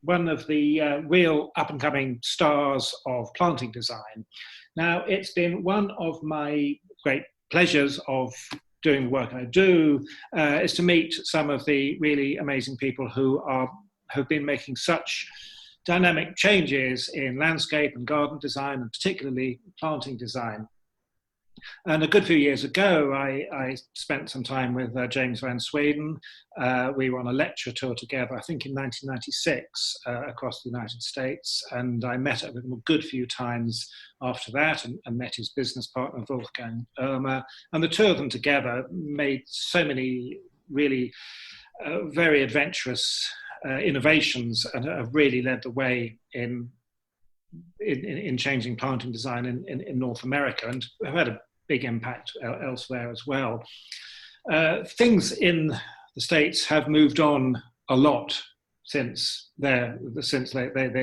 one of the real up-and-coming stars of planting design. Now, it's been one of my great pleasures of doing the work I do, is to meet some of the really amazing people who have been making such dynamic changes in landscape and garden design, and particularly planting design. And a good few years ago, I spent some time with James Van Sweden. We were on a lecture tour together, I think in 1996, across the United States. And I met up with him a good few times after that, and met his business partner, Wolfgang Oehme. And the two of them together made so many really very adventurous innovations, and have really led the way in changing planting design in North America, and have had a big impact elsewhere as well. Things in the States have moved on a lot since they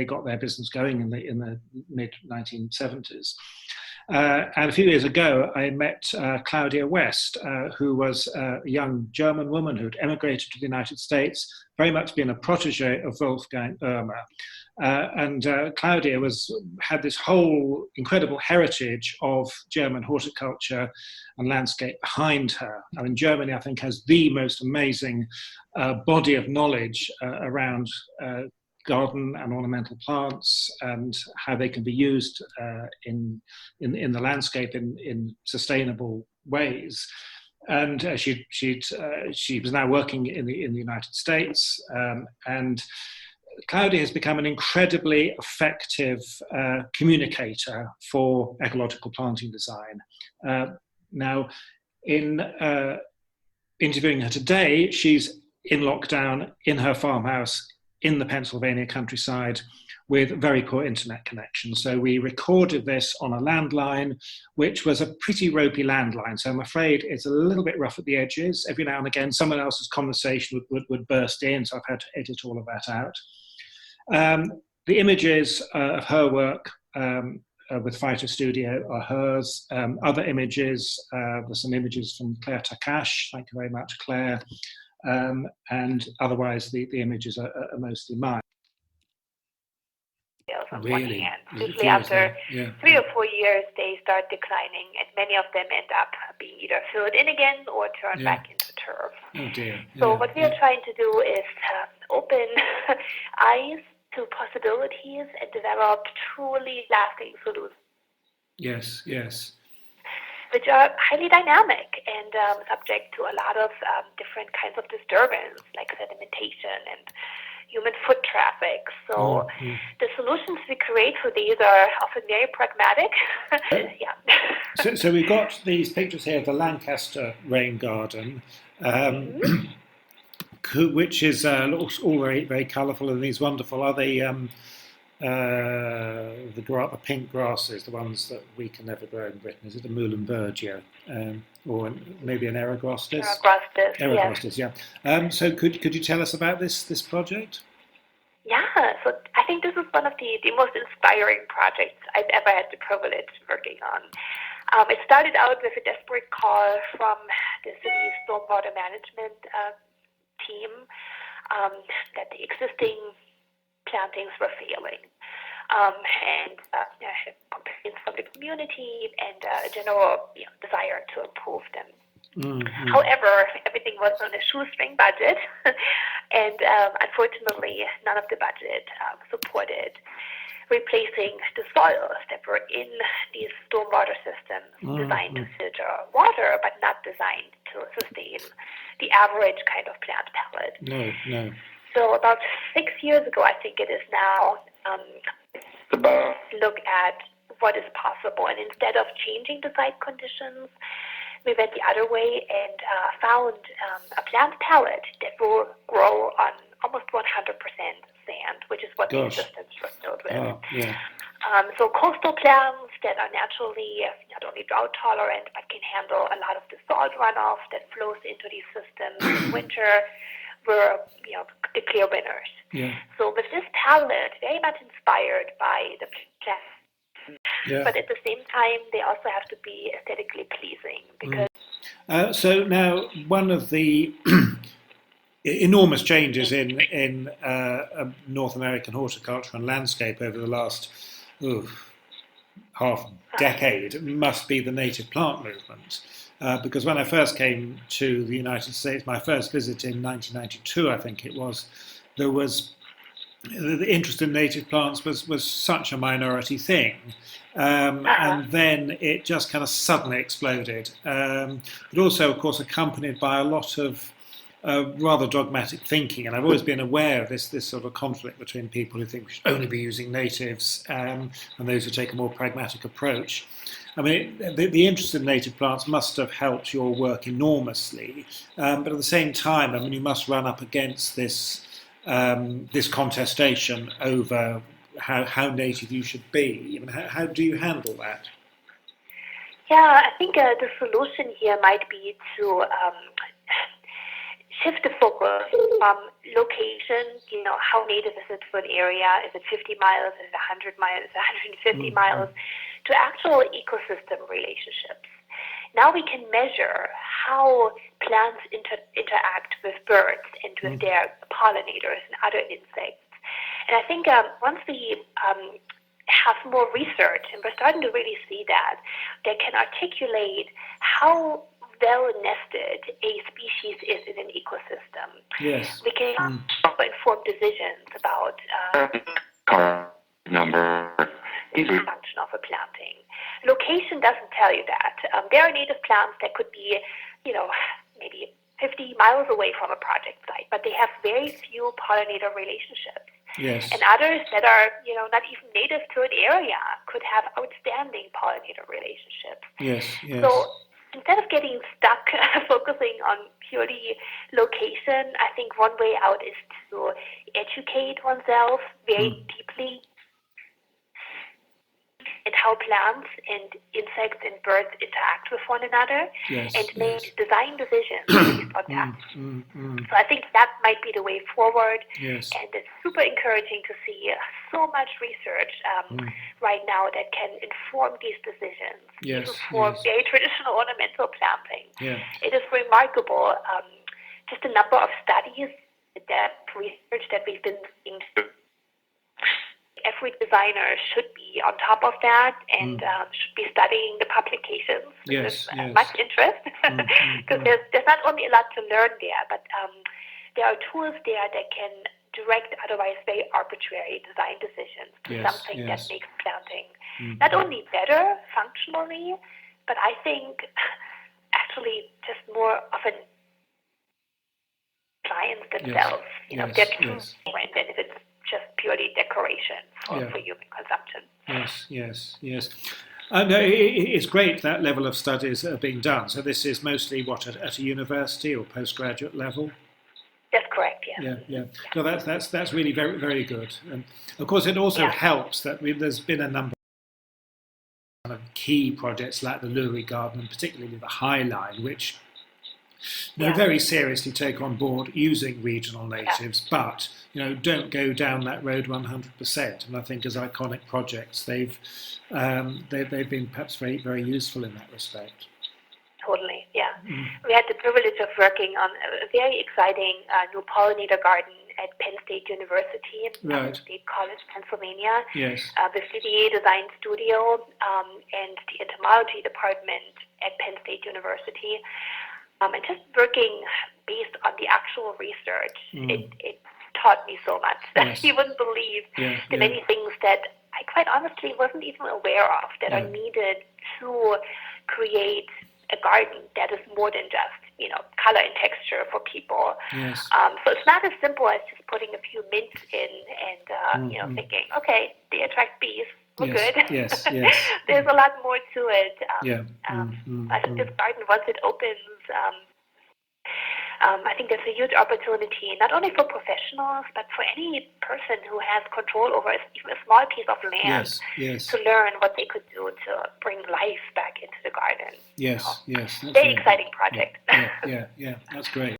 got their business going in the mid 1970s. And a few years ago, I met Claudia West, who was a young German woman who'd emigrated to the United States, very much been a protege of Wolfgang Oehme. And Claudia had this whole incredible heritage of German horticulture and landscape behind her. I mean, Germany, I think, has the most amazing body of knowledge around garden and ornamental plants, and how they can be used in the landscape in sustainable ways. And she was now working in the United States, and Claudia has become an incredibly effective communicator for ecological planting design. Now, in interviewing her today, she's in lockdown in her farmhouse in the Pennsylvania countryside with very poor internet connection. So we recorded this on a landline, which was a pretty ropey landline. So I'm afraid it's a little bit rough at the edges. Every now and again, someone else's conversation would burst in, so I've had to edit all of that out. The images of her work with Phytostudio are hers. Other images, there's some images from Claire Takash. Thank you very much, Claire. And otherwise, the images are mostly mine. On really? One hand, usually after 3 or 4 years, they start declining, and many of them end up being either filled in again or turned back into turf. Oh dear. So what we are trying to do is open eyes to possibilities and develop truly lasting solutions. Yes, yes. Which are highly dynamic and subject to a lot of different kinds of disturbance, like sedimentation and human foot traffic. So the solutions we create for these are often very pragmatic. So we've got these pictures here of the Lancaster rain garden, which is looks all very, very colourful, and these wonderful, are they the pink grasses, the ones that we can never grow in Britain? Is it a Muhlenbergia, or maybe an Eragrostis? Eragrostis, yeah. So could you tell us about this project? Yeah, so I think this is one of the most inspiring projects I've ever had the privilege working on. It started out with a desperate call from the city's stormwater management team that the existing plantings were failing, and complaints from the community and a general desire to improve them. Mm-hmm. However, everything was on a shoestring budget, and unfortunately, none of the budget supported replacing the soils that were in these stormwater systems designed to filter water, but not designed to sustain the average kind of plant palette. No. So about 6 years ago, I think it is now, look at what is possible. And instead of changing the site conditions, we went the other way and found a plant palette that will grow on almost 100% sand, which is what these systems were filled with. So coastal plants that are naturally not only drought tolerant, but can handle a lot of the salt runoff that flows into these systems in winter were the clear winners. So with this palette, very much inspired by the plants, but at the same time, they also have to be aesthetically pleasing. Because so now, one of the enormous changes in North American horticulture and landscape over the last half decade must be the native plant movement. Because when I first came to the United States, my first visit in 1992, I think it was, there was the interest in native plants was such a minority thing. And then it just kind of suddenly exploded. But also, of course, accompanied by a lot of rather dogmatic thinking. And I've always been aware of this sort of conflict between people who think we should only be using natives and those who take a more pragmatic approach. I mean, the interest in native plants must have helped your work enormously. But at the same time, I mean, you must run up against this contestation over how native you should be. I mean, how do you handle that? Yeah, I think the solution here might be to shift the focus from location, how native is it for an area? Is it 50 miles? Is it 100 miles? Is it 150 miles? To actual ecosystem relationships. Now we can measure how plants interact with birds and with their pollinators and other insects. And I think once we have more research, and we're starting to really see that can articulate how well nested a species is in an ecosystem. Yes. We can inform decisions about number function of a planting. Location doesn't tell you that. There are native plants that could be, maybe 50 miles away from a project site, but they have very few pollinator relationships. Yes. And others that are, not even native to an area could have outstanding pollinator relationships. Yes, yes. So instead of getting stuck focusing on purely location, I think one way out is to educate oneself very deeply and how plants and insects and birds interact with one another, and make design decisions based on that. So I think that might be the way forward, and it's super encouraging to see so much research right now that can inform these decisions, even for very traditional ornamental planting. It is remarkable, just the number of studies, that research that we've been seeing. Every designer should be on top of that and should be studying the publications with much interest, because there's not only a lot to learn there, but there are tools there that can direct otherwise very arbitrary design decisions to something that makes planting not only better functionally, but I think actually just more of an clients themselves. They're too different than if it's just purely decoration for human consumption. Yes. No, it's great that level of studies are being done. So this is mostly at a university or postgraduate level? That's correct, Yeah. No, that's really very, very good. And of course, it also helps that there's been a number of key projects like the Lurie Garden, and particularly the High Line, which very seriously take on board using regional natives, but don't go down that road 100%. And I think as iconic projects, they've been perhaps very, very useful in that respect. Totally, yeah. We had the privilege of working on a very exciting new pollinator garden at Penn State University, State College, Pennsylvania. Yes. The CDA Design Studio and the entomology department at Penn State University. And just working based on the actual research, it taught me so much that you wouldn't believe the many things that I quite honestly wasn't even aware of that are needed to create a garden that is more than just, color and texture for people. So it's not as simple as just putting a few mints in and, thinking, okay, they attract bees. We're good. Yes. There's a lot more to it. I think this garden, once it opens, I think there's a huge opportunity, not only for professionals, but for any person who has control over even a small piece of land to learn what they could do to bring life back into the garden. Yes. Very exciting project. Yeah, that's great.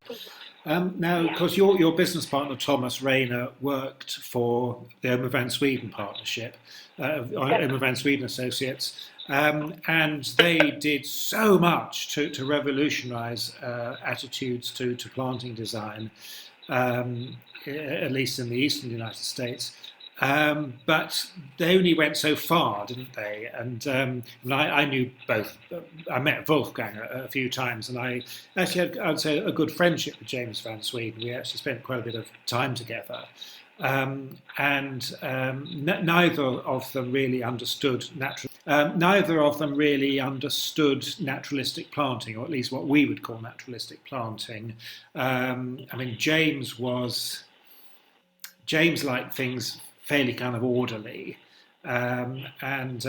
Now, of course, your business partner, Thomas Rayner, worked for the Oehme van Sweden partnership, Oehme van Sweden Associates, and they did so much to revolutionize attitudes to planting design. at least in the eastern United States. But they only went so far, didn't they? And I knew both. I met Wolfgang a few times, and I actually had, I would say, a good friendship with James van Sweden. We actually spent quite a bit of time together. Neither of them really understood naturalistic planting, or at least what we would call naturalistic planting. I mean, James liked things fairly kind of orderly, and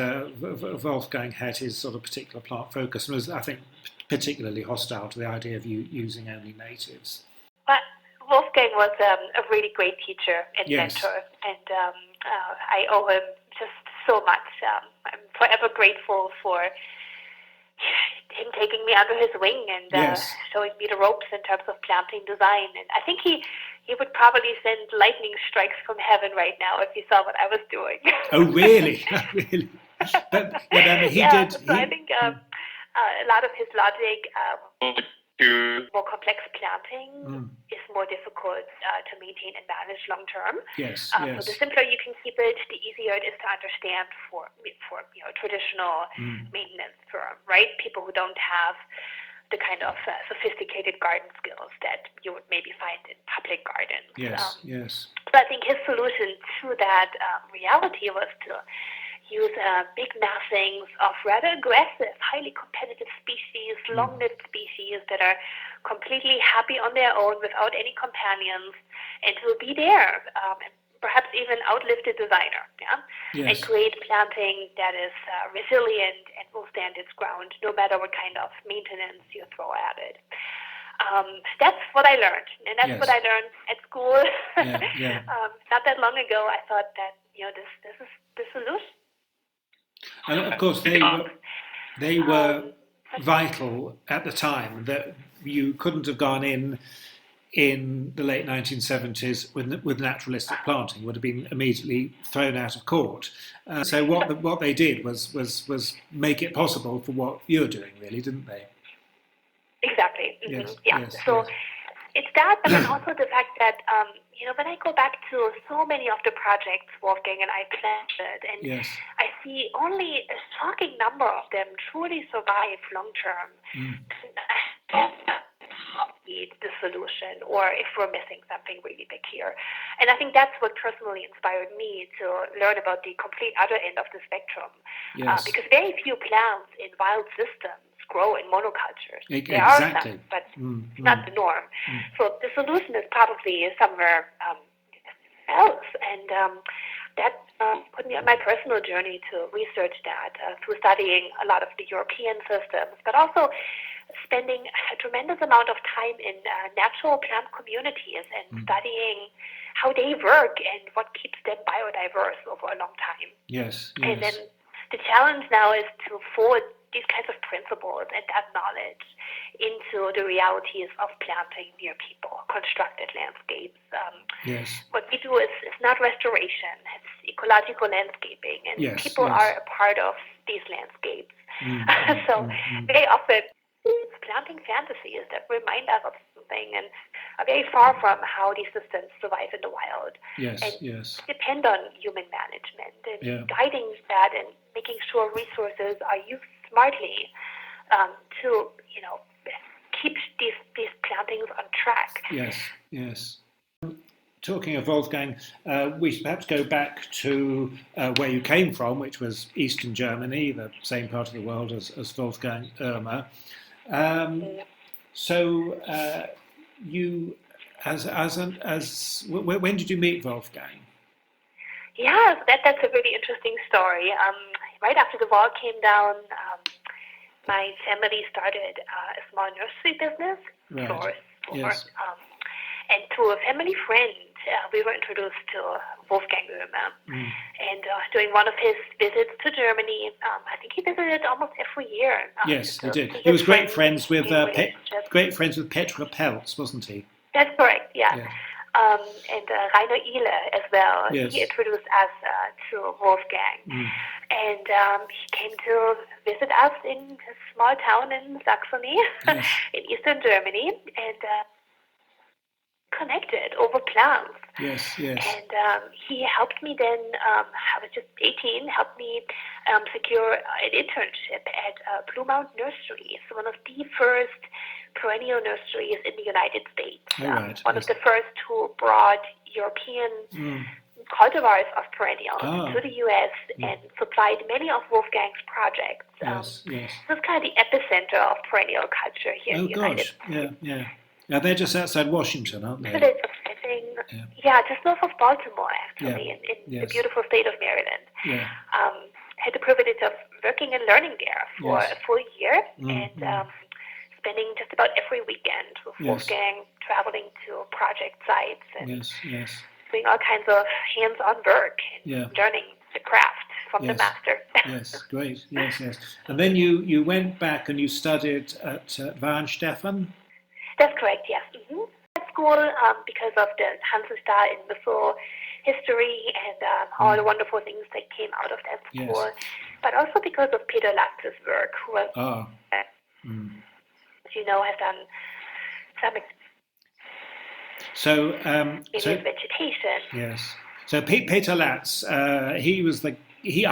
Wolfgang had his sort of particular plant focus and was, I think, particularly hostile to the idea of using only natives. But Wolfgang was a really great teacher and Yes. mentor, and I owe him just so much. I'm forever grateful for him taking me under his wing and Yes. showing me the ropes in terms of planting design. And I think he would probably send lightning strikes from heaven right now if he saw what I was doing. Oh, really? Really? But he did. So I think a lot of his logic more complex planting is more difficult to maintain and manage long term. Yes, So the simpler you can keep it, the easier it is to understand for traditional maintenance firm, right? People who don't have the kind of sophisticated garden skills that you would maybe find in public gardens. Yes. So I think his solution to that reality was to use big massings of rather aggressive, highly competitive species, long-lived species that are completely happy on their own without any companions, and to be there, and perhaps even outlive the designer, and create planting that is resilient and will stand its ground no matter what kind of maintenance you throw at it. That's what I learned, and that's what I learned at school. Not that long ago, I thought that this is the solution. And of course, they were vital at the time. That you couldn't have gone in the late 1970s with naturalistic planting; would have been immediately thrown out of court. So what they did was make it possible for what you're doing, really, didn't they? Exactly. It's that, but then also the fact that when I go back to so many of the projects Wolfgang and I planted, and I see only a shocking number of them truly survive long term. The solution, or if we're missing something really big here. And I think that's what personally inspired me to learn about the complete other end of the spectrum. Because very few plants in wild systems grow in monocultures. There are some, but not the norm. So the solution is probably somewhere else. And that put me on my personal journey to research that through studying a lot of the European systems, but also spending a tremendous amount of time in natural plant communities and studying how they work and what keeps them biodiverse over a long time. And then the challenge now is to forward these kinds of principles and that knowledge into the realities of planting near people, constructed landscapes. What we do is not restoration, it's ecological landscaping, and people are a part of these landscapes. So very often it's planting fantasies that remind us of something and are very far from how these systems survive in the wild. Depend on human management and guiding that and making sure resources are used smartly to keep these plantings on track. Talking of Wolfgang, we should perhaps go back to where you came from, which was Eastern Germany, the same part of the world as Wolfgang Oehme. So you, when did you meet Wolfgang? That's a really interesting story. Right after the wall came down, my family started a small nursery business, and through a family friend, we were introduced to Wolfgang Oehme. And during one of his visits to Germany, I think he visited almost every year. He did. He was great friends with Petra Peltz, wasn't he? That's correct. And Rainer Ihle as well. He introduced us to Wolfgang. And he came to visit us in a small town in Saxony, in eastern Germany. And connected over plants. Yes, yes. And he helped me then, I was just 18, helped me secure an internship at Blue Mountain Nursery. It's one of the first perennial nurseries in the United States. Right. One of the first who brought European cultivars of perennials to the U.S. and supplied many of Wolfgang's projects. Yes, yes. This is kind of the epicenter of perennial culture here in the United States. Yeah. Now they're just outside Washington, aren't they? Village of Fishing. Yeah, just north of Baltimore, actually, in the beautiful state of Maryland. Yeah. Had the privilege of working and learning there for a full year, and spending just about every weekend with Wolfgang, traveling to project sites and doing all kinds of hands-on work and learning the craft from the master. Yes, great. Yes. And then you went back and you studied at Weihenstephan? That's correct, yes. At school, because of the Hansestadt and Missile history and all the wonderful things that came out of that school, but also because of Peter Latz's work, who was, as you know, has done some in his vegetation. Yes. So Peter Latz, I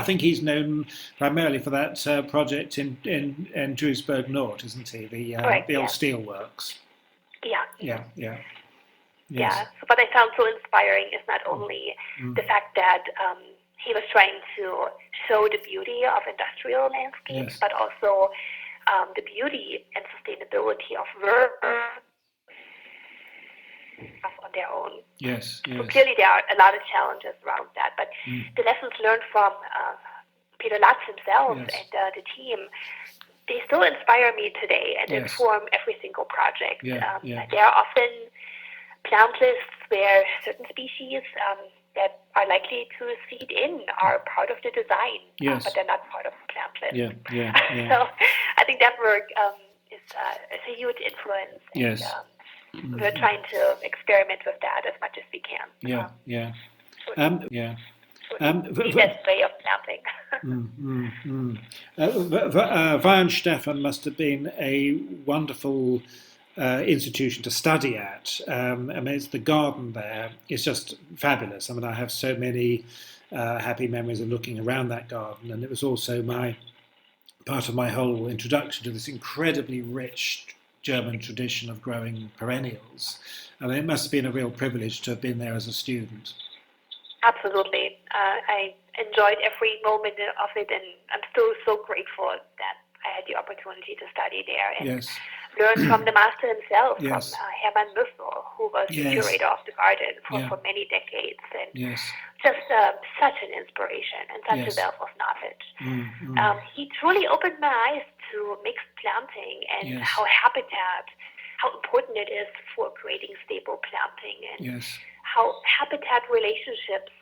think he's known primarily for that project in Duisburg Nord, isn't he? The old steelworks. Yeah. Yes. Yeah. So what I found so inspiring is not only the fact that he was trying to show the beauty of industrial landscapes, but also the beauty and sustainability of work on their own. Yes. So clearly there are a lot of challenges around that, but the lessons learned from Peter Latz himself and the team, they still inspire me today and inform every single project. There are often plant lists where certain species that are likely to seed in are part of the design, but they're not part of the plant list. So I think that work is a huge influence. And, we're trying to experiment with that as much as we can. The best way of planting. Weihenstephan must have been a wonderful institution to study at. I mean, it's the garden there is just fabulous. I mean, I have so many happy memories of looking around that garden, and it was also part of my whole introduction to this incredibly rich German tradition of growing perennials. I mean, it must have been a real privilege to have been there as a student. Absolutely. I enjoyed every moment of it, and I'm still so grateful that I had the opportunity to study there and learn from the master himself, from Hermann Müssel, who was the curator of the garden for many decades, and just such an inspiration and such a wealth of knowledge. He truly opened my eyes to mixed planting and how important it is for creating stable planting, and how habitat relationships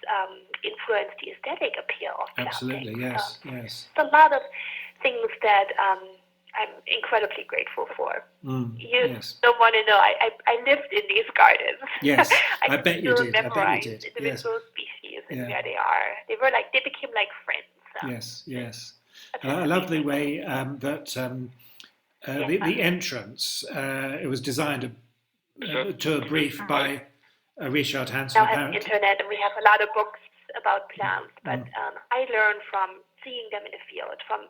influence the aesthetic appeal of planting. Absolutely, yes. A lot of things that I'm incredibly grateful for. You don't want to know. I lived in these gardens. Yes, I bet you did. Individual species and where they are. They became like friends. Yes. And I love the way that the entrance. It was designed to a brief by Richard Hansen. Now have internet, and we have a lot of books about plants. But I learned from seeing them in the field, from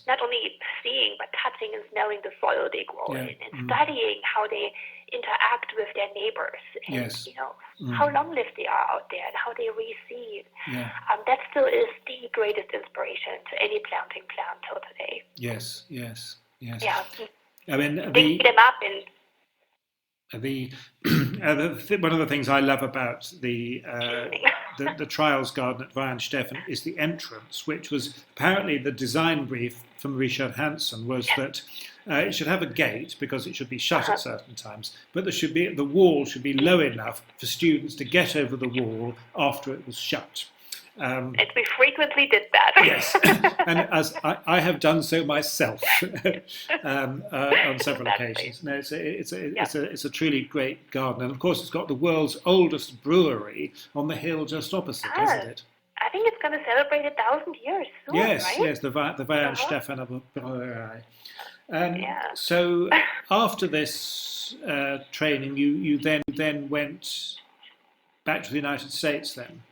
not only seeing but touching and smelling the soil they grow in, and studying how they interact with their neighbors, and how long-lived they are out there, and how they reseed. That still is the greatest inspiration to any planting plant till today. Yes. Yeah. I mean, dig them up and. One of the things I love about the Trials Garden at Weihenstephan is the entrance, which was apparently the design brief from Richard Hansen was that it should have a gate because it should be shut at certain times, but the wall should be low enough for students to get over the wall after it was shut. And we frequently did that. Yes, and as I have done so myself on several occasions. No, it's a truly great garden, and of course it's got the world's oldest brewery on the hill just opposite, isn't it? I think it's going to celebrate 1,000 years soon, right? Yes, the Weihenstephaner Brewery. So after this training, you then went back to the United States then?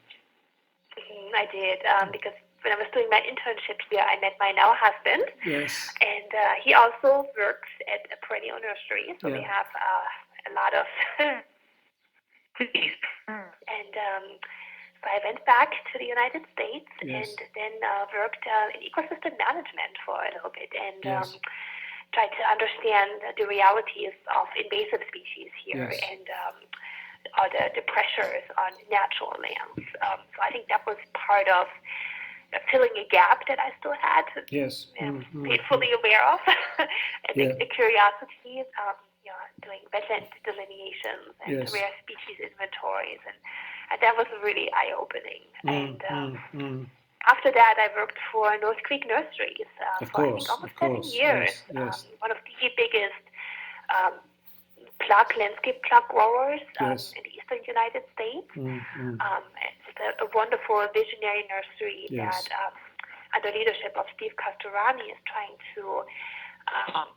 I did, because when I was doing my internship here, I met my now husband. Yes. And he also works at a perennial nursery, so we have a lot of and so I went back to the United States and then worked in ecosystem management for a little bit and tried to understand the realities of invasive species here and all the pressures on natural lands. So I think that was part of filling a gap that I still had, painfully aware of, and the curiosity, doing wetland delineations and rare species inventories, and that was really eye-opening. And after that, I worked for North Creek Nurseries for I think almost 7 years. One of the biggest landscape plug growers in the eastern United States. It's a wonderful visionary nursery that, under leadership of Steve Castorani, is trying to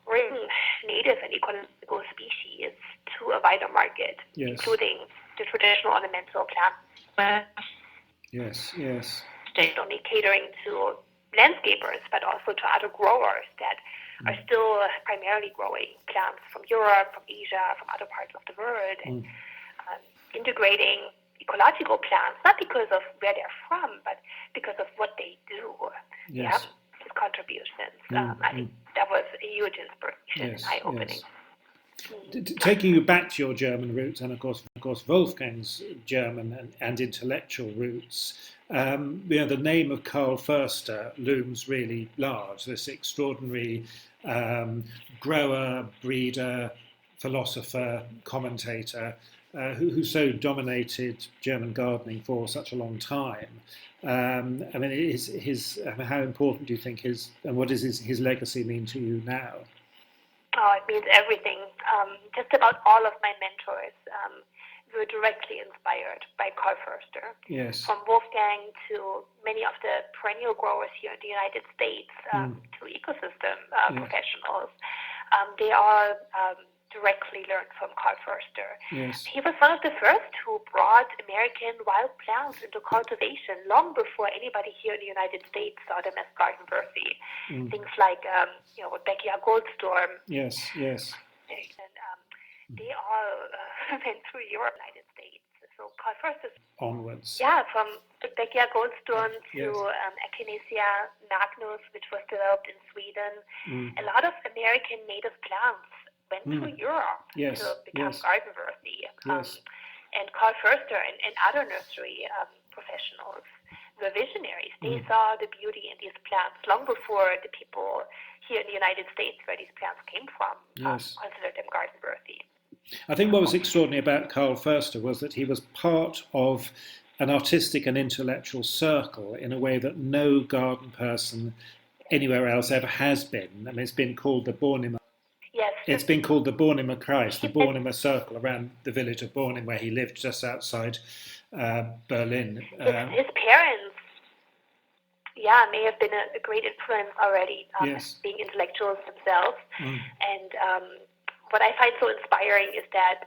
bring native and ecological species to a wider market, including the traditional ornamental plants. Not only catering to landscapers, but also to other growers that are still primarily growing plants from Europe, from Asia, from other parts of the world, and integrating ecological plants, not because of where they're from, but because of what they do. His contributions. I think that was a huge inspiration and eye-opening. Taking you back to your German roots, and of course Wolfgang's German and intellectual roots, the name of Karl Förster looms really large. This extraordinary grower, breeder, philosopher, commentator, who so dominated German gardening for such a long time. I mean, how important do you think and what does his legacy mean to you now? Oh, it means everything. Just about all of my mentors were directly inspired by Karl Förster. From Wolfgang to many of the perennial growers here in the United States, to ecosystem professionals. They all directly learned from Karl Förster. He was one of the first who brought American wild plants into cultivation long before anybody here in the United States saw them as garden worthy. Things like, Beckia goldstorm. And they all went through Europe, United States. So Karl Förster onwards. From Beckia goldstorm to Echinacea magnus, which was developed in Sweden. A lot of American native plants went to Europe to become garden worthy. And Karl Förster and other nursery professionals were visionaries. They saw the beauty in these plants long before the people here in the United States, where these plants came from, considered them garden worthy. I think what was extraordinary about Karl Förster was that he was part of an artistic and intellectual circle in a way that no garden person anywhere else ever has been. I mean, it's been called the Bornemann. It's been called the Bornemann Kreis, the Bornemann Circle, around the village of Bornem, where he lived just outside Berlin. His parents, may have been a great influence already, being intellectuals themselves. And what I find so inspiring is that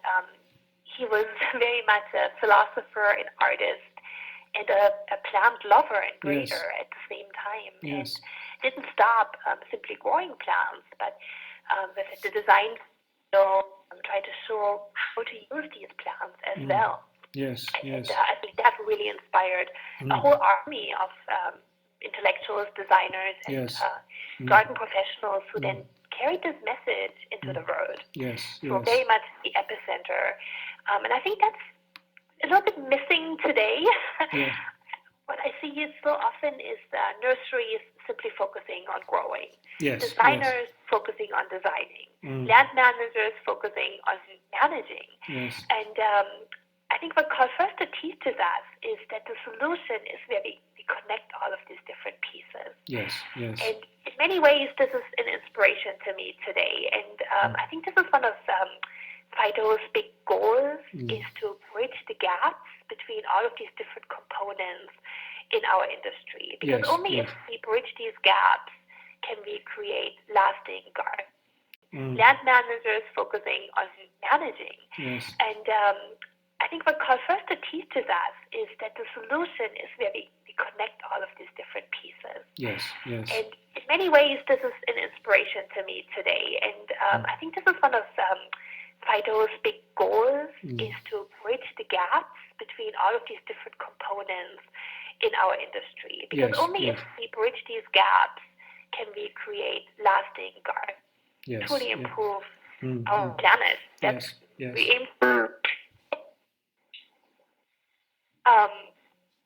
he was very much a philosopher, an artist, and a plant lover and breeder at the same time. And didn't stop simply growing plants, but with the design try to show how to use these plants as well. I think that really inspired a whole army of intellectuals, designers, and garden professionals who then carried this message into the world. So very much the epicenter. And I think that's a little bit missing today. What I see so often is nurseries simply focusing on growing, designers focusing on designing, land managers focusing on managing. And I think what Karl Förster teaches us is that the solution is where we connect all of these different pieces. And in many ways, this is an inspiration to me today. And I think this is one of Phyto's big goals, is to bridge the gaps between all of these different components in our industry. Because only if we bridge these gaps can we create lasting land managers focusing on managing. Yes. And I think what Carl Förster teaches us is that the solution is where we connect all of these different pieces. Yes, yes. And in many ways, this is an inspiration to me today. And I think this is one of Phyto's big goals, is to bridge the gaps between all of these different components in our industry. Because only if we bridge these gaps can we create lasting gardens, truly improve our planet. That's we aim for.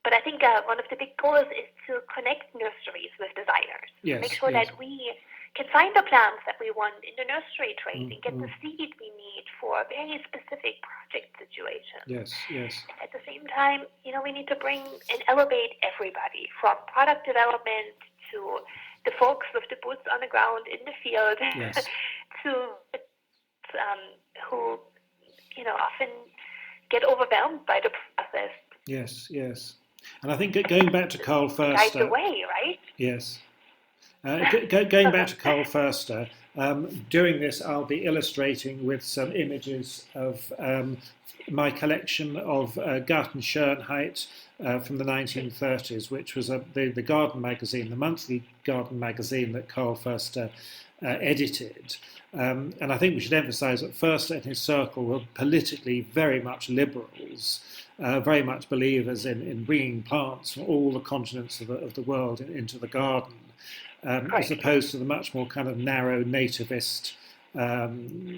But I think one of the big goals is to connect nurseries with designers. Make sure that we can find the plants that we want in the nursery trade and get the seed we need for a very specific project situation. Yes, yes. At the same time, we need to bring and elevate everybody from product development to the folks with the boots on the ground in the field to who, often get overwhelmed by the process. Yes, yes. And I think going back to Carl Förster... Guide the way, right? Yes. Going back to Carl Förster, during this I'll be illustrating with some images of my collection of Gartenschönheit from the 1930s, which was the garden magazine, the monthly garden magazine that Carl Förster edited. And I think we should emphasise that Förster and his circle were politically very much liberals, very much believers in bringing plants from all the continents of the world into the garden, as opposed to the much more kind of narrow nativist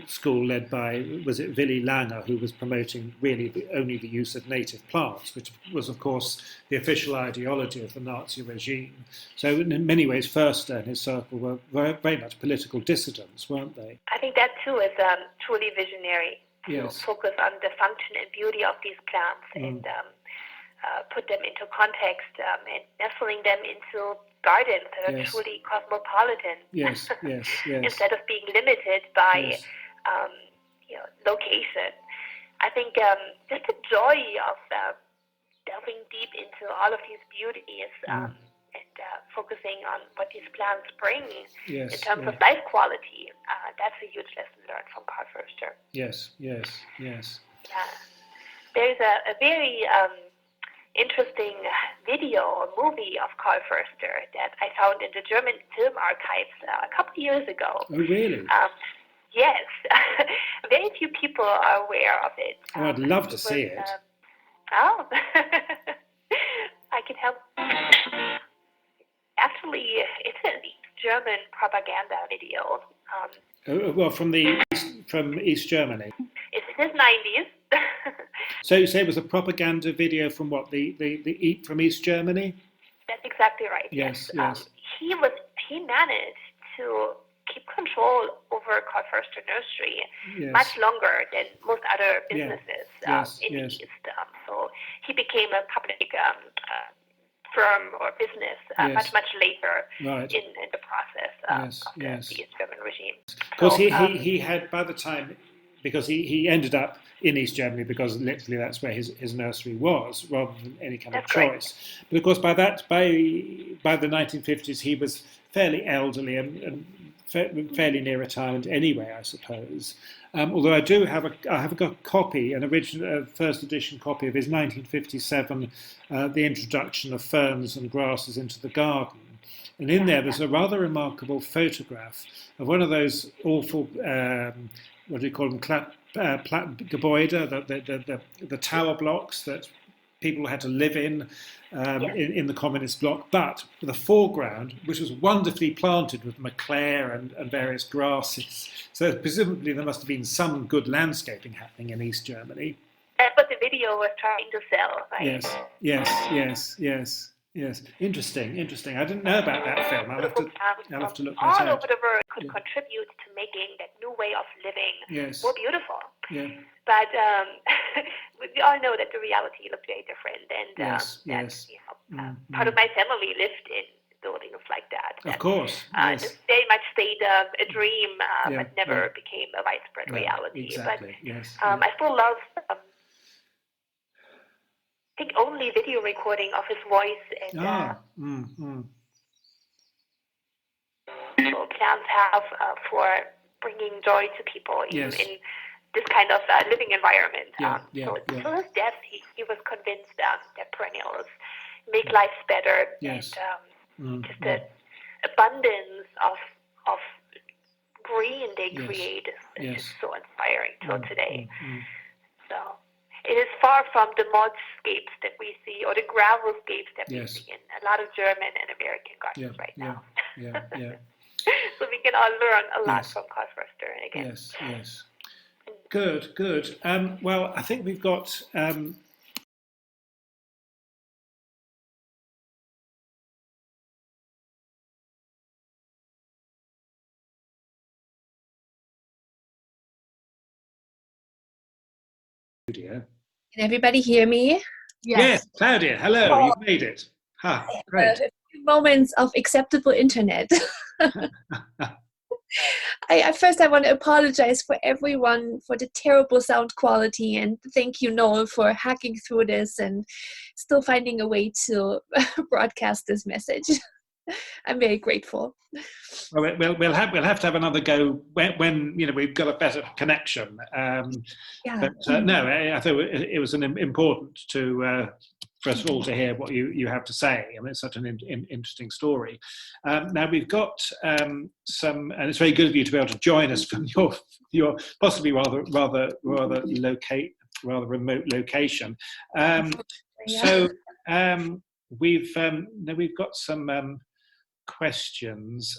school led by, was it Willy Lange, who was promoting really only the use of native plants, which was, of course, the official ideology of the Nazi regime. So in many ways, Förster and his circle were very much political dissidents, weren't they? I think that, too, is truly visionary, to focus on the function and beauty of these plants and put them into context and nestling them into gardens that are truly cosmopolitan. Yes, yes, yes. Instead of being limited by location. I think just the joy of delving deep into all of these beauties and focusing on what these plants bring in terms of life quality, that's a huge lesson learned from Carl Förster. Yes, yes, yes. There's a very interesting video or movie of Carl Förster that I found in the German film archives a couple of years ago. Oh, really? Yes. Very few people are aware of it. Oh, I'd love to see it. I can help. Actually, it's a German propaganda video. Well, from East Germany. It's in his 90s. So you say it was a propaganda video from what, from East Germany? That's exactly right. Yes, yes. He managed to keep control over Carl Förster Nursery much longer than most other businesses in the East. So he became a public firm or business much later in the process of the East German regime. Of course, he had, by the time, because he ended up in East Germany because literally that's where his nursery was, rather than any kind of choice. But of course, by the 1950s, he was fairly elderly and fairly near retirement anyway, I suppose. Although I have a copy, an original first edition copy of his 1957, The Introduction of Ferns and Grasses into the Garden. And in there's a rather remarkable photograph of one of those awful, what do you call them, Gebäude, the tower blocks that people had to live in the communist bloc, but the foreground, which was wonderfully planted with maclair and various grasses. So presumably there must have been some good landscaping happening in East Germany. That's what the video was trying to sell, right? Yes. Interesting. I didn't know about that film. I'll have to look that out. All over the world could contribute to making that new way of living more beautiful. Yeah. But we all know that the reality looked very different, and part of my family lived in buildings like that. Of course. This very much stayed a dream, but never became a widespread reality. Exactly. But I still love. I think only video recording of his voice and plants have for bringing joy to people, even Yes. in this kind of living environment. So yeah. till his death, he was convinced that perennials make lives better, Yes. and just the abundance of green they create is just so inspiring till today. So it is far from the mudscapes that we see or the gravelscapes that we see in a lot of German and American gardens right now. Yeah. So we can all learn a lot from Conifers again. Yes. Good. Well, I think we've got. Can everybody hear me? Yes, Claudia, hello, you've made it. Great. A few moments of acceptable internet. First, I want to apologize for everyone for the terrible sound quality, and thank you, Noel, for hacking through this and still finding a way to broadcast this message. I'm very grateful. Well, we'll have to have another go when we've got a better connection. But no, I thought it was important for us all to hear what you have to say. I mean, it's such an interesting story. Now we've got some, and it's very good of you to be able to join us from your possibly rather remote location. So we've got some questions.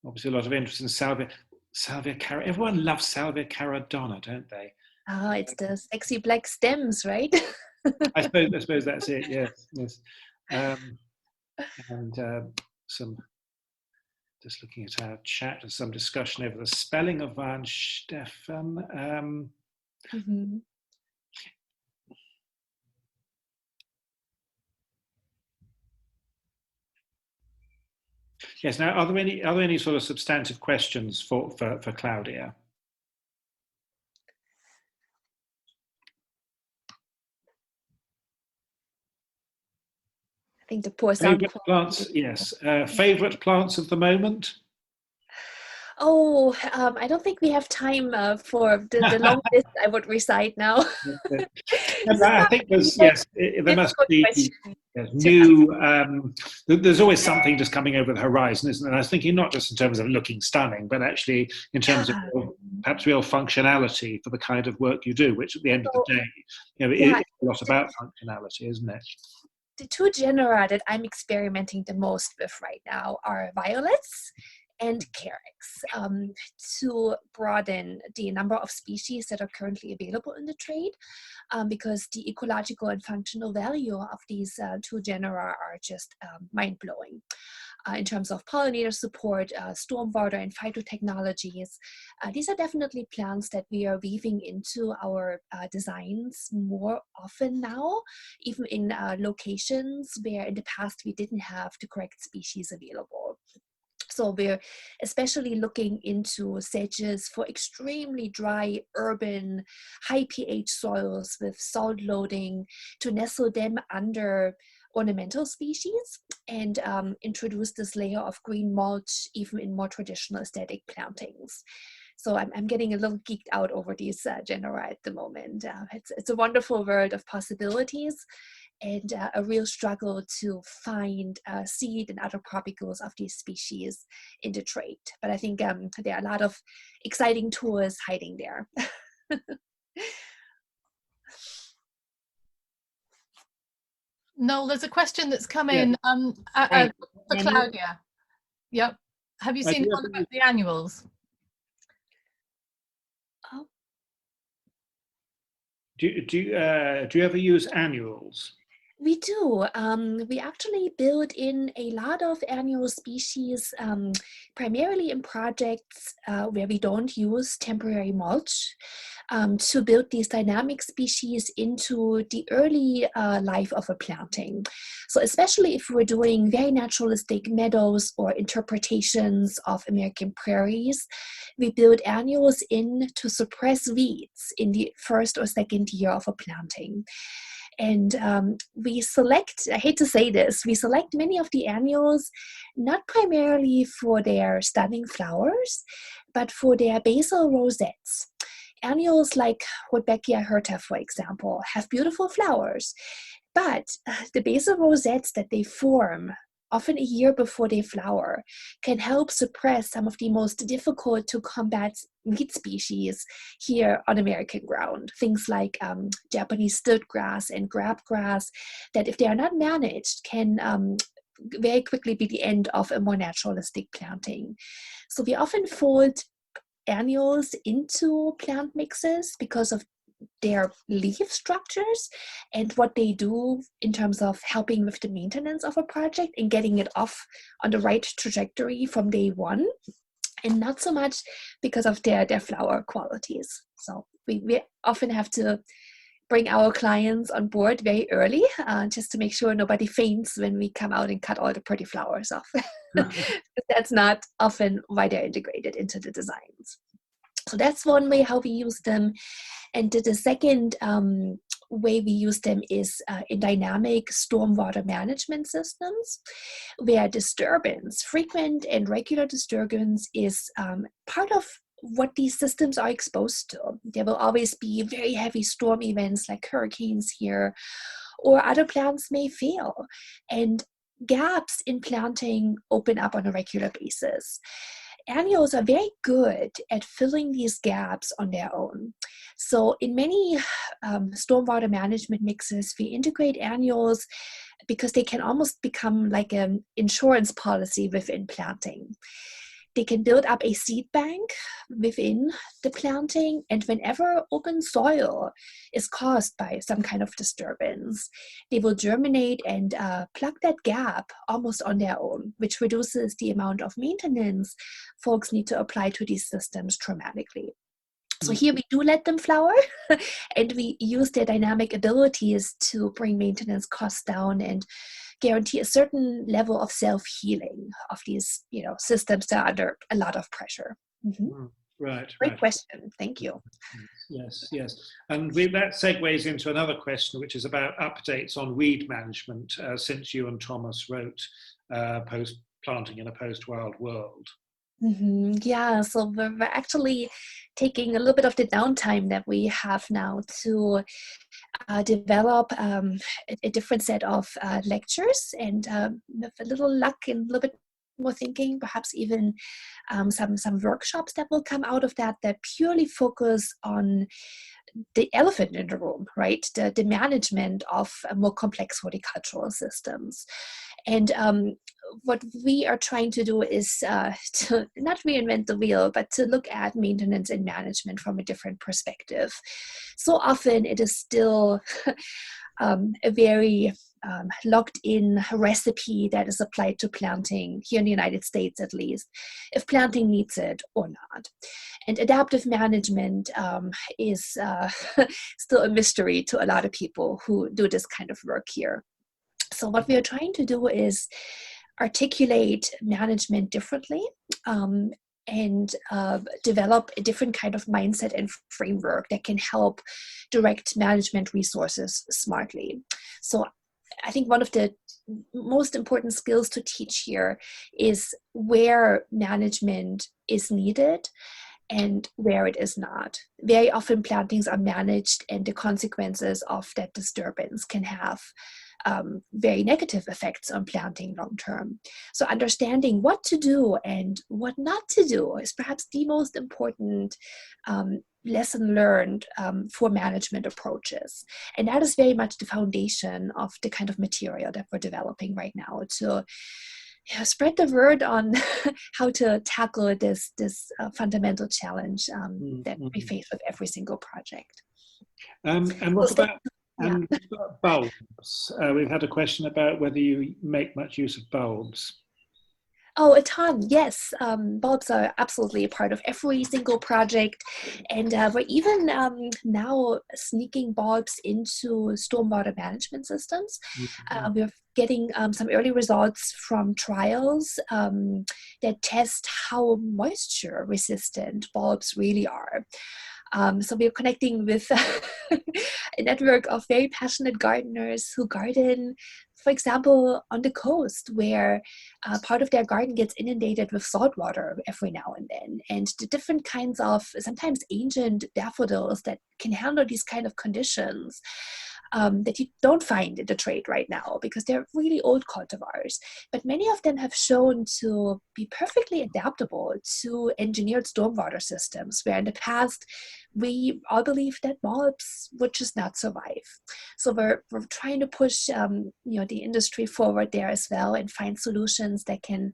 Obviously, a lot of interest in salvia cara. Everyone loves salvia caradonna, don't they? Oh, it's the sexy black stems, right? I suppose that's it. Yes. And some. Just looking at our chat, there's some discussion over the spelling of Van Stefan. Yes. Now, are there any sort of substantive questions for Claudia? I think the poor sound. Favorite plants? Yes. Favorite plants of the moment? Oh, I don't think we have time for the long list I would recite now. I think there must be new. There's always something just coming over the horizon, isn't there? And I was thinking not just in terms of looking stunning, but actually in terms of perhaps real functionality for the kind of work you do, which at the end of the day, it's a lot about functionality, isn't it? The two genera that I'm experimenting the most with right now are violets and carex, to broaden the number of species that are currently available in the trade, because the ecological and functional value of these two genera are just mind-blowing. In terms of pollinator support, stormwater and phytotechnologies, these are definitely plants that we are weaving into our designs more often now, even in locations where in the past we didn't have the correct species available. So we're especially looking into sedges for extremely dry, urban, high pH soils with salt loading to nestle them under ornamental species and introduce this layer of green mulch even in more traditional aesthetic plantings. So I'm getting a little geeked out over these genera at the moment. It's a wonderful world of possibilities, and a real struggle to find seed and other propagules of these species in the trade. But I think there are a lot of exciting tours hiding there. Noel, there's a question that's come in for Claudia. Yep. Have you seen one about the annuals? Oh. Do you ever use annuals? We do. We actually build in a lot of annual species, primarily in projects where we don't use temporary mulch, to build these dynamic species into the early life of a planting. So especially if we're doing very naturalistic meadows or interpretations of American prairies, we build annuals in to suppress weeds in the first or second year of a planting. And we select, I hate to say this, we select many of the annuals not primarily for their stunning flowers, but for their basal rosettes. Annuals like Rudbeckia hirta, for example, have beautiful flowers, but the basal rosettes that they form, often a year before they flower, can help suppress some of the most difficult to combat weed species here on American ground. Things like Japanese stiltgrass and crabgrass that, if they are not managed, can very quickly be the end of a more naturalistic planting. So we often fold annuals into plant mixes because of their leaf structures and what they do in terms of helping with the maintenance of a project and getting it off on the right trajectory from day one, and not so much because of their flower qualities. So we often have to bring our clients on board very early, just to make sure nobody faints when we come out and cut all the pretty flowers off. That's not often why they're integrated into the designs. So that's one way how we use them. And the second way we use them is in dynamic stormwater management systems, where disturbance, frequent and regular disturbance, is part of what these systems are exposed to. There will always be very heavy storm events like hurricanes here, or other plants may fail, and gaps in planting open up on a regular basis. Annuals are very good at filling these gaps on their own. So in many stormwater management mixes, we integrate annuals because they can almost become like an insurance policy within planting. They can build up a seed bank within the planting, and whenever open soil is caused by some kind of disturbance, they will germinate and plug that gap almost on their own, which reduces the amount of maintenance folks need to apply to these systems dramatically. So here we do let them flower, and we use their dynamic abilities to bring maintenance costs down and guarantee a certain level of self-healing of these, systems that are under a lot of pressure. Mm-hmm. Right. Great question. Thank you. Yes. And that segues into another question, which is about updates on weed management since you and Thomas wrote Post-Planting in a Post-Wild World. Mm-hmm. Yeah, so we're actually taking a little bit of the downtime that we have now to develop a different set of lectures, and with a little luck and a little bit more thinking, perhaps even some workshops that will come out of that purely focus on the elephant in the room, right? The management of more complex horticultural systems. And what we are trying to do is to not reinvent the wheel, but to look at maintenance and management from a different perspective. So often it is still a very locked in recipe that is applied to planting here in the United States, at least, if planting needs it or not. And adaptive management is still a mystery to a lot of people who do this kind of work here. So what we are trying to do is articulate management differently, and develop a different kind of mindset and framework that can help direct management resources smartly. So I think one of the most important skills to teach here is where management is needed and where it is not. Very often plantings are managed, and the consequences of that disturbance can have very negative effects on planting long term. So understanding what to do and what not to do is perhaps the most important lesson learned for management approaches. And that is very much the foundation of the kind of material that we're developing right now to spread the word on how to tackle this fundamental challenge that we face with every single project. And what about bulbs? We've had a question about whether you make much use of bulbs. Oh, a ton, yes. Bulbs are absolutely a part of every single project. And we're even now sneaking bulbs into stormwater management systems. Mm-hmm. We're getting some early results from trials that test how moisture resistant bulbs really are. So we're connecting with a network of very passionate gardeners who garden, for example, on the coast, where part of their garden gets inundated with salt water every now and then. And the different kinds of, sometimes ancient daffodils that can handle these kind of conditions that you don't find in the trade right now because they're really old cultivars. But many of them have shown to be perfectly adaptable to engineered stormwater systems, where in the past we all believed that bulbs would just not survive. So we're trying to push the industry forward there as well and find solutions that can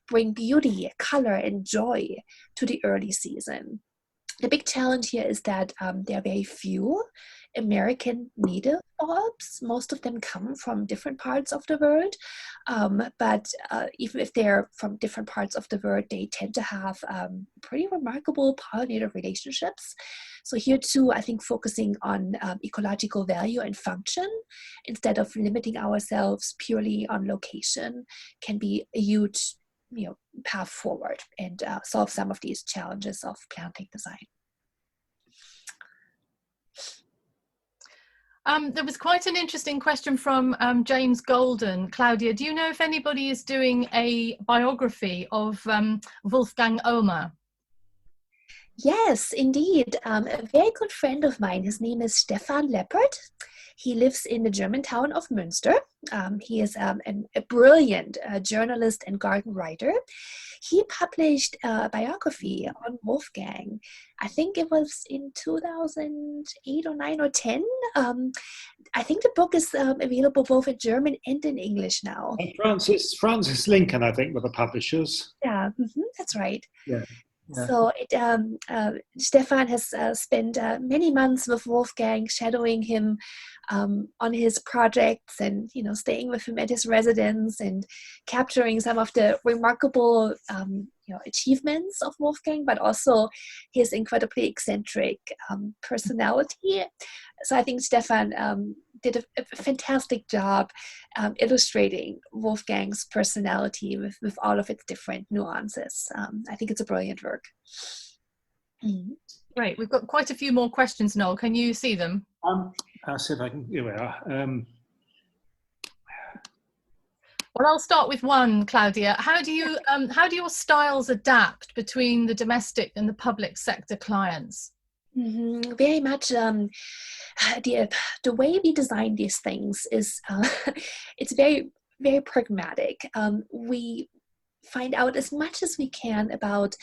bring beauty, color, and joy to the early season. The big challenge here is that there are very few American native bulbs. Most of them come from different parts of the world, but even if they're from different parts of the world, they tend to have pretty remarkable pollinator relationships. So here too, I think focusing on ecological value and function instead of limiting ourselves purely on location can be a huge path forward and solve some of these challenges of planting design. There was quite an interesting question from James Golden. Claudia, do you know if anybody is doing a biography of Wolfgang Oehme? Yes, indeed. A very good friend of mine, his name is Stefan Leppert. He lives in the German town of Münster. He is a brilliant journalist and garden writer. He published a biography on Wolfgang. I think it was in 2008 or 9 or 10. I think the book is available both in German and in English now. And Francis Lincoln, I think, were the publishers. Yeah, that's right. Yeah. Yeah. So Stefan has spent many months with Wolfgang, shadowing him on his projects and staying with him at his residence and capturing some of the remarkable achievements of Wolfgang, but also his incredibly eccentric personality. So I think Stefan did a fantastic job illustrating Wolfgang's personality with all of its different nuances. I think it's a brilliant work. Great. We've got quite a few more questions, Noel. Can you see them? I'll see if I can. Here we are. Well, I'll start with one, Claudia. How do your styles adapt between the domestic and the public sector clients? Very much. The way we design these things is it's very, very pragmatic. We find out as much as we can about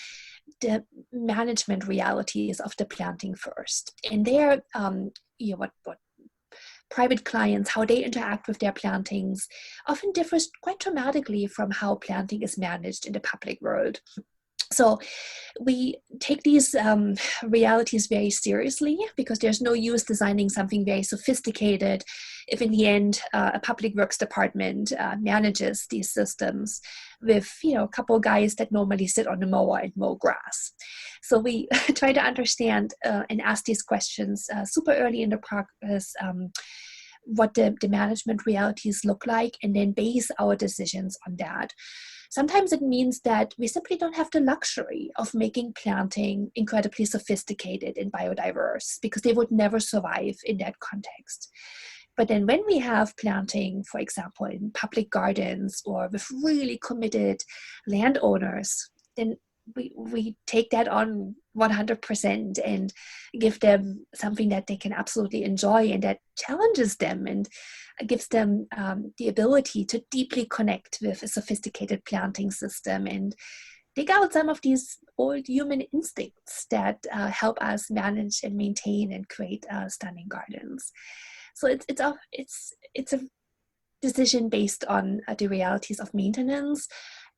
the management realities of the planting first, and there, what private clients, how they interact with their plantings often differs quite dramatically from how planting is managed in the public world. So we take these realities very seriously because there's no use designing something very sophisticated if in the end a public works department manages these systems with a couple of guys that normally sit on the mower and mow grass. So we try to understand and ask these questions super early in the process, what the management realities look like, and then base our decisions on that. Sometimes it means that we simply don't have the luxury of making planting incredibly sophisticated and biodiverse because they would never survive in that context. But then when we have planting, for example, in public gardens or with really committed landowners, then we take that on 100% and give them something that they can absolutely enjoy and that challenges them and gives them the ability to deeply connect with a sophisticated planting system and dig out some of these old human instincts that help us manage and maintain and create stunning gardens. So it's a decision based on the realities of maintenance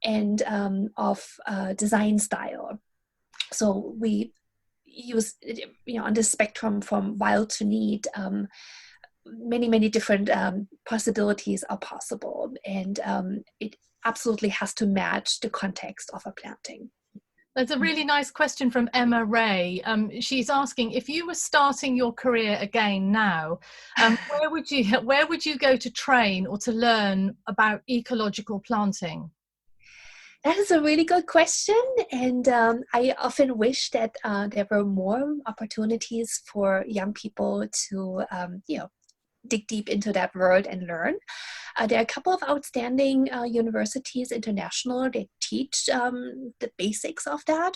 and of design style. So we use, on the spectrum from wild to neat, many different possibilities are possible, and it absolutely has to match the context of a planting. That's a really nice question from Emma Ray. She's asking, if you were starting your career again now, where would you go to train or to learn about ecological planting? That is a really good question, and I often wish that there were more opportunities for young people to, dig deep into that world and learn. There are a couple of outstanding universities international that teach the basics of that.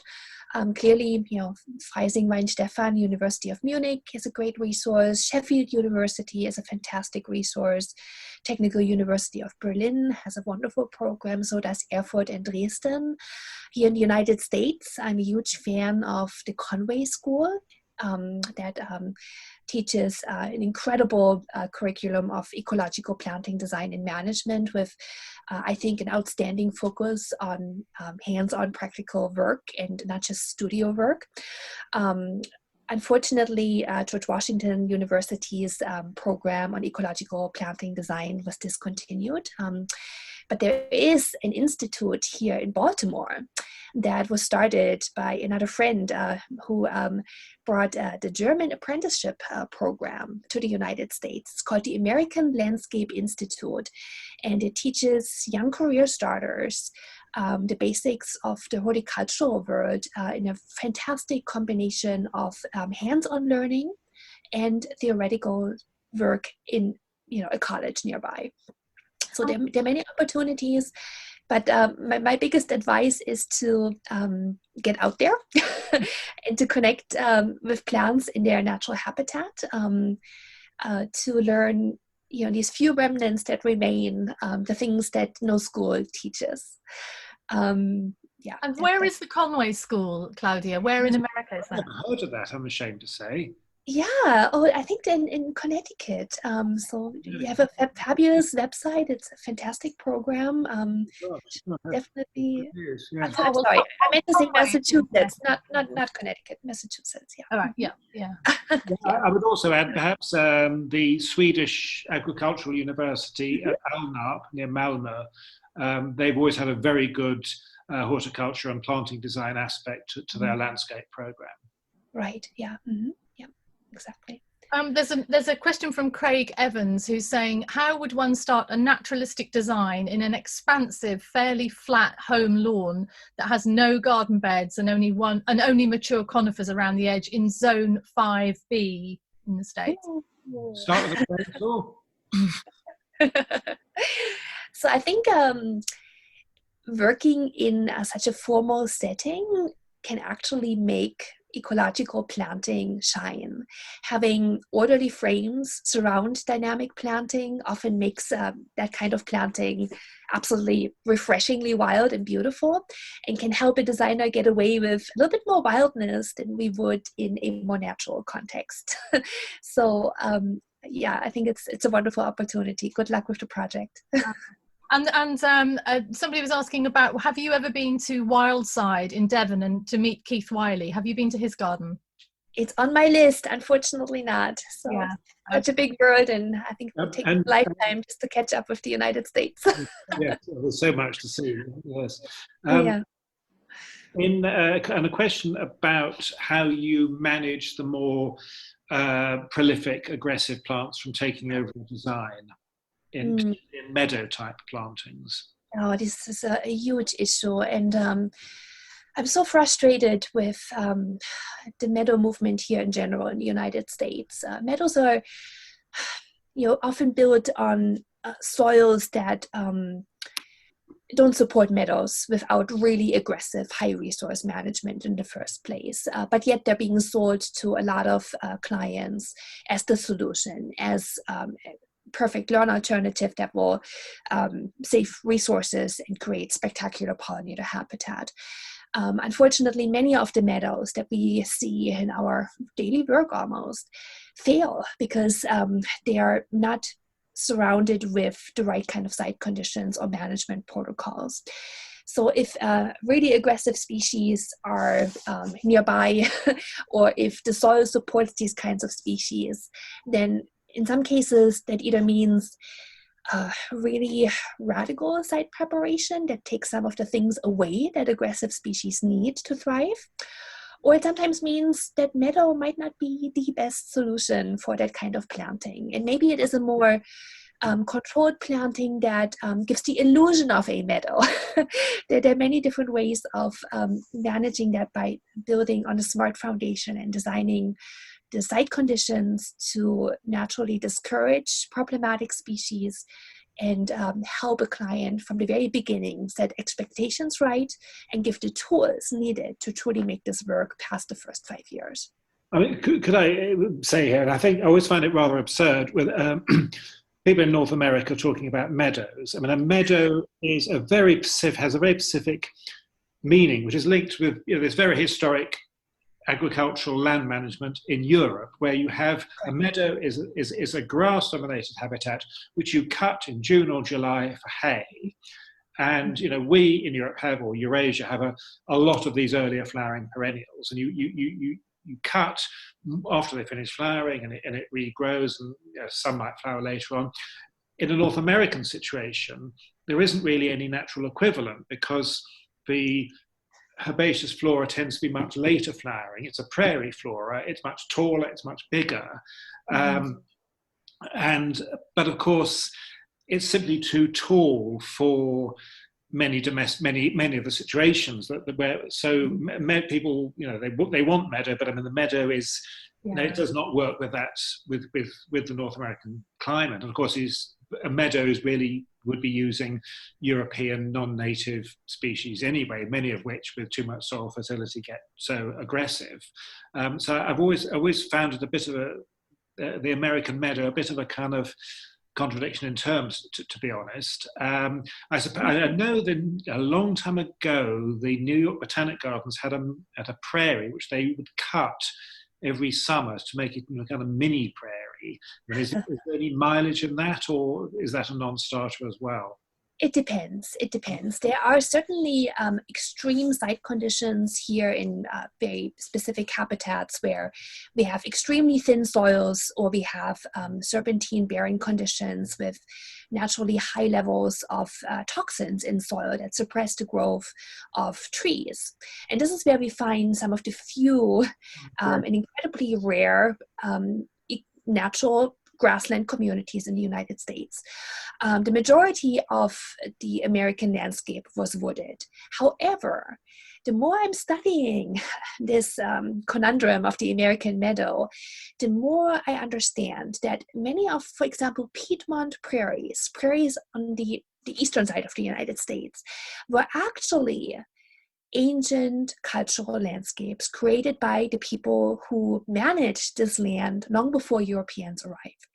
Clearly, Freising Weinstefan University of Munich is a great resource. Sheffield University is a fantastic resource. Technical University of Berlin has a wonderful program. So does Erfurt and Dresden. Here in the United States, I'm a huge fan of the Conway School that teaches an incredible curriculum of ecological planting design and management with, I think, an outstanding focus on hands-on practical work and not just studio work. Unfortunately, George Washington University's program on ecological planting design was discontinued. But there is an institute here in Baltimore that was started by another friend who brought the German apprenticeship program to the United States. It's called the American Landscape Institute, and it teaches young career starters the basics of the horticultural world in a fantastic combination of hands-on learning and theoretical work in a college nearby. So there are many opportunities, but my biggest advice is to get out there and to connect with plants in their natural habitat, to learn these few remnants that remain, the things that no school teaches. And where is the Conway School, Claudia? Where in America is that? I've never heard of that, I'm ashamed to say. Yeah, I think in Connecticut. So you have a fabulous website. It's a fantastic program. Definitely. Yeah. I'm sorry, I meant to say Massachusetts, not Connecticut, Massachusetts. Yeah. All right. Yeah. I would also add perhaps the Swedish Agricultural University at Alnarp near Malmö. They've always had a very good horticulture and planting design aspect to their landscape program. Right. Yeah. Mm-hmm. Exactly. There's a question from Craig Evans who's saying, how would one start a naturalistic design in an expansive, fairly flat home lawn that has no garden beds and only mature conifers around the edge in Zone 5B in the States? Start with the floor. So I think working in such a formal setting can actually make ecological planting shine. Having orderly frames surround dynamic planting often makes that kind of planting absolutely refreshingly wild and beautiful, and can help a designer get away with a little bit more wildness than we would in a more natural context. So I think it's a wonderful opportunity. Good luck with the project. And somebody was asking about, have you ever been to Wildside in Devon and to meet Keith Wiley? Have you been to his garden? It's on my list, unfortunately not. So such a big world, and I think it will take a lifetime just to catch up with the United States. Yes, there's so much to see. Yes. And a question about how you manage the more prolific, aggressive plants from taking over the design in meadow type plantings. Oh, this is a huge issue, and I'm so frustrated with the meadow movement here in general in the United States. Meadows are, often built on soils that don't support meadows without really aggressive high resource management in the first place. But yet they're being sold to a lot of clients as the solution, as perfect lawn alternative that will save resources and create spectacular pollinator habitat. Unfortunately, many of the meadows that we see in our daily work almost fail because they are not surrounded with the right kind of site conditions or management protocols. So if really aggressive species are nearby, or if the soil supports these kinds of species, then in some cases that either means really radical site preparation that takes some of the things away that aggressive species need to thrive, or it sometimes means that meadow might not be the best solution for that kind of planting. And maybe it is a more controlled planting that gives the illusion of a meadow. There are many different ways of managing that by building on a smart foundation and designing the site conditions to naturally discourage problematic species and help a client from the very beginning set expectations right and give the tools needed to truly make this work past the first 5 years. I mean, could I say here, and I think I always find it rather absurd with people in North America talking about meadows. I mean, a meadow is has a very specific meaning, which is linked with this very historic agricultural land management in Europe, where you have a meadow is a grass-dominated habitat which you cut in June or July for hay. And we in Europe have, or Eurasia have, a lot of these earlier flowering perennials, and you cut after they finish flowering, and it regrows, and some might flower later on. In a North American situation, there isn't really any natural equivalent because the herbaceous flora tends to be much later flowering. It's a prairie flora. It's much taller. It's much bigger. But of course, it's simply too tall for many of the situations people they want meadow, but I mean the meadow is it does not work with that with the North American climate. And of course, meadows really would be using European non-native species anyway, many of which with too much soil fertility get so aggressive. So I've always found it a bit of the American meadow a bit of a kind of contradiction in terms, to be honest. I know that a long time ago, the New York Botanic Gardens had a prairie which they would cut every summer to make it kind of mini prairie. Is there any mileage in that, or is that a non-starter as well? It depends. There are certainly extreme site conditions here in very specific habitats where we have extremely thin soils, or we have serpentine-bearing conditions with naturally high levels of toxins in soil that suppress the growth of trees. And this is where we find some of the few and incredibly rare natural grassland communities in the United States. The majority of the American landscape was wooded. However, the more I'm studying this conundrum of the American meadow, the more I understand that many of, for example, Piedmont prairies on the eastern side of the United States, were actually ancient cultural landscapes created by the people who managed this land long before Europeans arrived.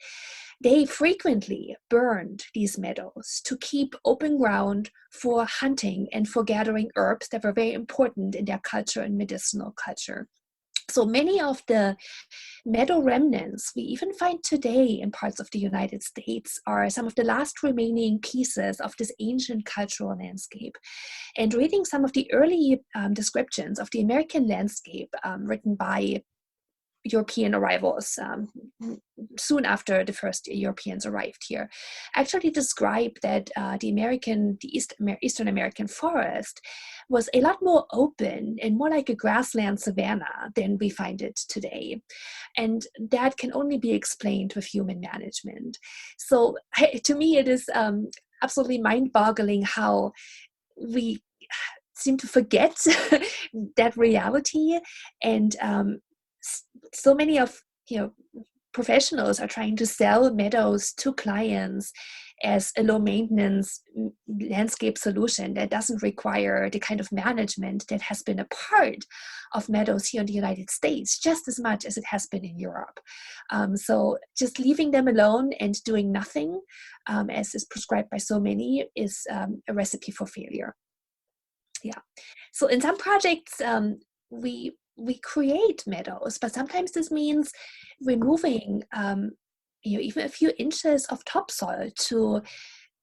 They frequently burned these meadows to keep open ground for hunting and for gathering herbs that were very important in their culture and medicinal culture. So many of the meadow remnants we even find today in parts of the United States are some of the last remaining pieces of this ancient cultural landscape. And reading some of the early descriptions of the American landscape written by European arrivals soon after the first Europeans arrived here, actually describe that the Eastern American forest was a lot more open and more like a grassland savanna than we find it today. And that can only be explained with human management. So to me, it is absolutely mind-boggling how we seem to forget that reality, and so many of professionals are trying to sell meadows to clients as a low maintenance landscape solution that doesn't require the kind of management that has been a part of meadows here in the United States just as much as it has been in Europe. So just leaving them alone and doing nothing, as is prescribed by so many, is a recipe for failure. Yeah. So in some projects, we create meadows, but sometimes this means removing even a few inches of topsoil to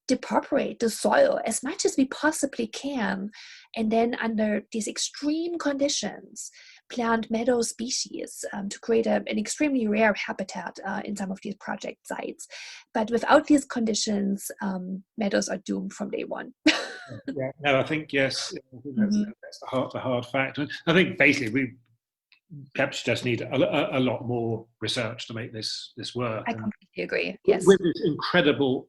depauperate the soil as much as we possibly can, and then under these extreme conditions plant meadow species to create an extremely rare habitat in some of these project sites. But without these conditions, meadows are doomed from day one. Yeah, no, I think yes, that's the hard fact. I think basically perhaps you just need a lot more research to make this work. I And completely agree. Yes. with this incredible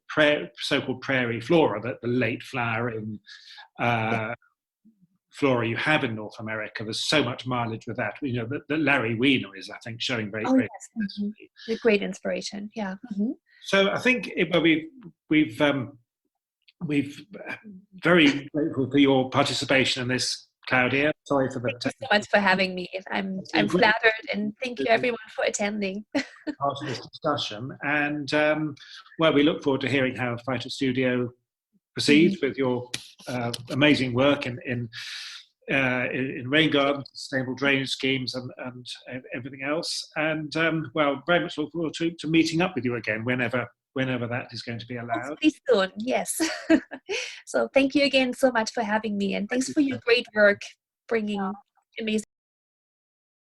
so-called prairie flora, that the late flowering flora you have in North America, there's so much mileage with that. You know, that Larry Wiener is, I think, showing very, very successfully. A great inspiration. Yeah. So I think we've very grateful for your participation in this, Claudia. Sorry for the Thank you so much for having me. I'm flattered, and thank you everyone for attending. Part of this discussion, and well, we look forward to hearing how Phytostudio proceeds with your amazing work in rain gardens, sustainable drainage schemes, and everything else. And well, very much look forward to meeting up with you again whenever that is going to be allowed. Hopefully soon, yes. So thank you again so much for having me, and thanks for your great work bringing amazing